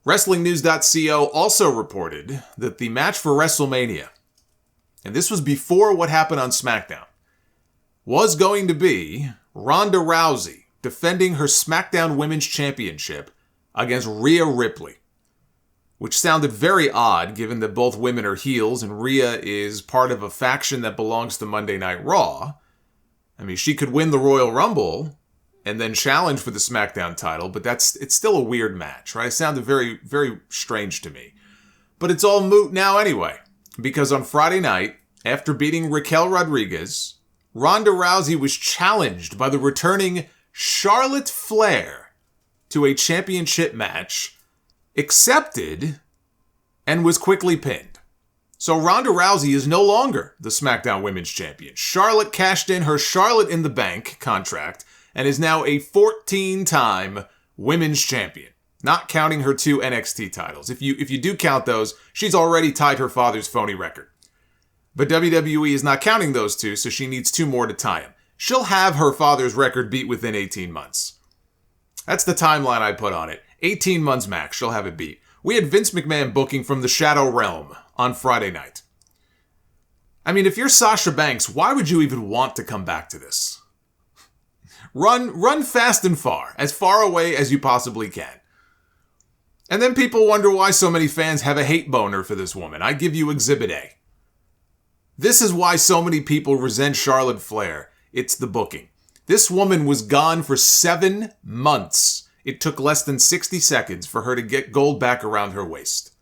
WrestlingNews.co also reported that the match for WrestleMania, and this was before what happened on SmackDown, was going to be Ronda Rousey defending her Smackdown Women's Championship against Rhea Ripley, which sounded very odd given that both women are heels and Rhea is part of a faction that belongs to Monday Night Raw. I mean, she could win the Royal Rumble and then challenge for the SmackDown title, but it's still a weird match, right? It sounded very, very strange to me. But it's all moot now anyway, because on Friday night, after beating Raquel Rodriguez, Ronda Rousey was challenged by the returning Charlotte Flair to a championship match, accepted, and was quickly pinned. So Ronda Rousey is no longer the SmackDown Women's Champion. Charlotte cashed in her Charlotte in the Bank contract and is now a 14-time Women's Champion, not counting her 2 NXT titles. If you do count those, she's already tied her father's phony record. But WWE is not counting those 2, so she needs 2 more to tie him. She'll have her father's record beat within 18 months. That's the timeline I put on it. 18 months max, she'll have it beat. We had Vince McMahon booking from the Shadow Realm on Friday night. I mean, if you're Sasha Banks, why would you even want to come back to this? Run fast and as far away as you possibly can. And then people wonder why so many fans have a hate boner for this woman. I give you Exhibit A. This is why so many people resent Charlotte Flair. It's the booking. This woman was gone for 7 months. It took less than 60 seconds for her to get gold back around her waist.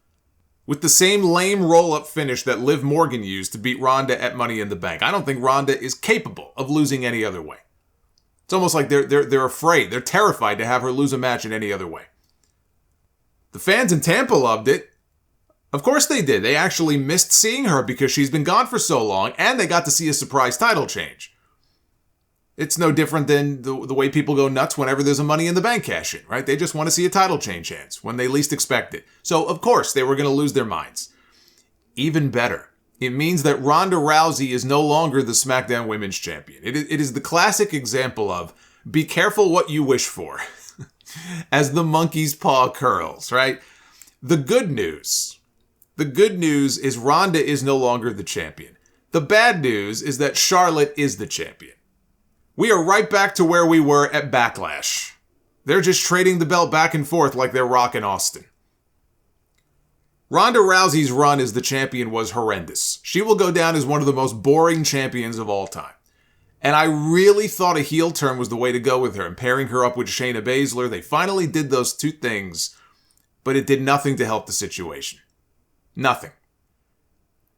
With the same lame roll-up finish that Liv Morgan used to beat Ronda at Money in the Bank. I don't think Ronda is capable of losing any other way. It's almost like they're afraid. They're terrified to have her lose a match in any other way. The fans in Tampa loved it. Of course they did. They actually missed seeing her because she's been gone for so long, and they got to see a surprise title change. It's no different than the way people go nuts whenever there's a Money in the Bank cash-in, right? They just want to see a title change hands when they least expect it. So, of course, they were going to lose their minds. Even better, it means that Ronda Rousey is no longer the SmackDown Women's Champion. It is the classic example of be careful what you wish for as the monkey's paw curls, right? The good news is Ronda is no longer the champion. The bad news is that Charlotte is the champion. We are right back to where we were at Backlash. They're just trading the belt back and forth like they're Rock and Austin. Ronda Rousey's run as the champion was horrendous. She will go down as one of the most boring champions of all time. And I really thought a heel turn was the way to go with her, and pairing her up with Shayna Baszler. They finally did those 2 things, but it did nothing to help the situation. Nothing.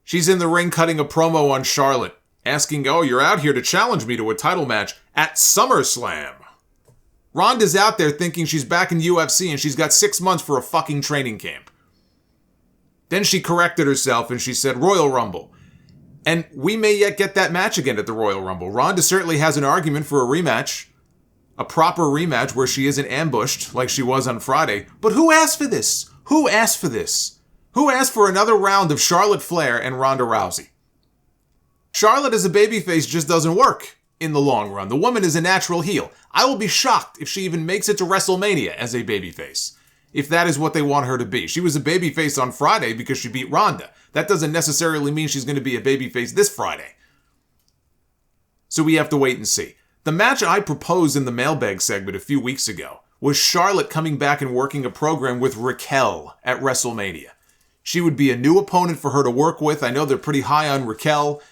She's in the ring cutting a promo on Charlotte, asking, "Oh, you're out here to challenge me to a title match at SummerSlam." Ronda's out there thinking she's back in UFC and she's got 6 months for a fucking training camp. Then she corrected herself and she said Royal Rumble. And we may yet get that match again at the Royal Rumble. Ronda certainly has an argument for a rematch. A proper rematch where she isn't ambushed like she was on Friday. But who asked for this? Who asked for this? Who asked for another round of Charlotte Flair and Ronda Rousey? Charlotte as a babyface just doesn't work in the long run. The woman is a natural heel. I will be shocked if she even makes it to WrestleMania as a babyface, if that is what they want her to be. She was a babyface on Friday because she beat Ronda. That doesn't necessarily mean she's going to be a babyface this Friday. So we have to wait and see. The match I proposed in the mailbag segment a few weeks ago was Charlotte coming back and working a program with Raquel at WrestleMania. She would be a new opponent for her to work with. I know they're pretty high on Raquel.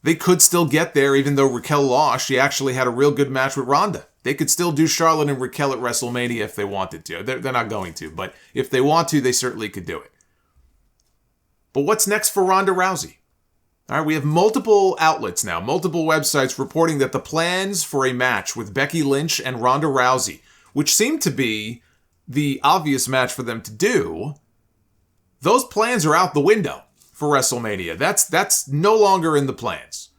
They could still get there even though Raquel lost. She actually had a real good match with Ronda. They could still do Charlotte and Raquel at WrestleMania if they wanted to. They're not going to, but if they want to, they certainly could do it. But what's next for Ronda Rousey? All right, we have multiple outlets now, multiple websites reporting that the plans for a match with Becky Lynch and Ronda Rousey, which seemed to be the obvious match for them to do, those plans are out the window for WrestleMania. That's no longer in the plans.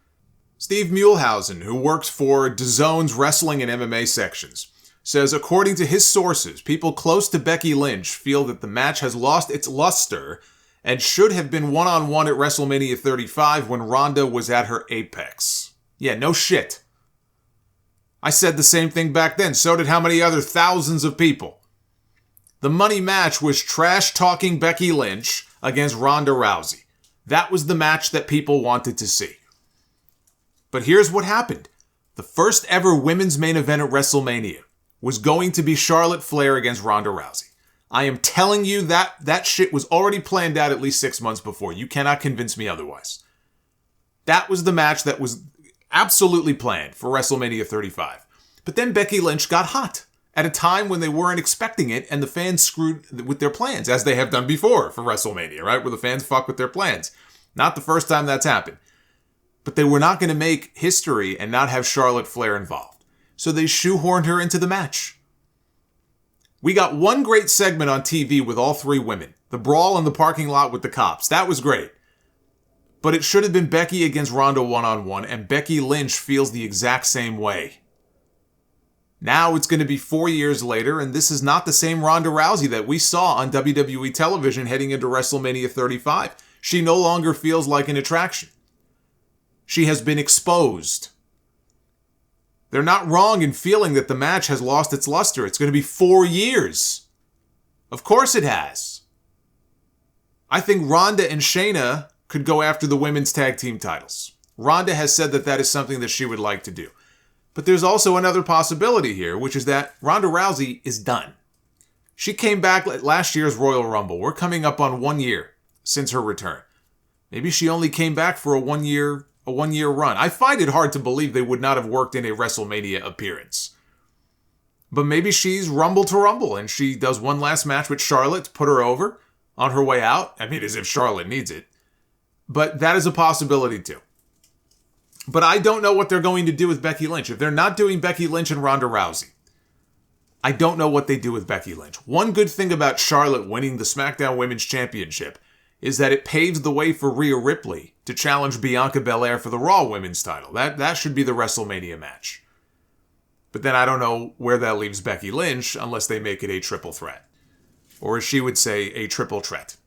Steve Muehlhausen, who works for DAZN's wrestling and MMA sections, says according to his sources, people close to Becky Lynch feel that the match has lost its luster and should have been one-on-one at WrestleMania 35 when Ronda was at her apex. Yeah, no shit. I said the same thing back then. So did how many other thousands of people. The money match was trash-talking Becky Lynch against Ronda Rousey. That was the match that people wanted to see. But here's what happened. The first ever women's main event at WrestleMania was going to be Charlotte Flair against Ronda Rousey. I am telling you that shit was already planned out at least 6 months before. You cannot convince me otherwise. That was the match that was absolutely planned for WrestleMania 35. But then Becky Lynch got hot at a time when they weren't expecting it, and the fans screwed with their plans, as they have done before for WrestleMania, right? Where the fans fuck with their plans. Not the first time that's happened. But they were not going to make history and not have Charlotte Flair involved. So they shoehorned her into the match. We got one great segment on TV with all three women. The brawl in the parking lot with the cops. That was great. But it should have been Becky against Ronda one-on-one, and Becky Lynch feels the exact same way. Now it's going to be 4 years later, and this is not the same Ronda Rousey that we saw on WWE television heading into WrestleMania 35. She no longer feels like an attraction. She has been exposed. They're not wrong in feeling that the match has lost its luster. It's going to be 4 years. Of course it has. I think Ronda and Shayna could go after the women's tag team titles. Ronda has said that that is something that she would like to do. But there's also another possibility here, which is that Ronda Rousey is done. She came back at last year's Royal Rumble. We're coming up on 1 year since her return. Maybe she only came back for a one-year run. I find it hard to believe they would not have worked in a WrestleMania appearance. But maybe she's Rumble to Rumble, and she does one last match with Charlotte to put her over on her way out. I mean, as if Charlotte needs it. But that is a possibility too. But I don't know what they're going to do with Becky Lynch. If they're not doing Becky Lynch and Ronda Rousey, I don't know what they do with Becky Lynch. One good thing about Charlotte winning the Smackdown Women's Championship is that it paves the way for Rhea Ripley to challenge Bianca Belair for the Raw Women's title. That should be the WrestleMania match. But then I don't know where that leaves Becky Lynch unless they make it a triple threat. Or as she would say, a triple threat.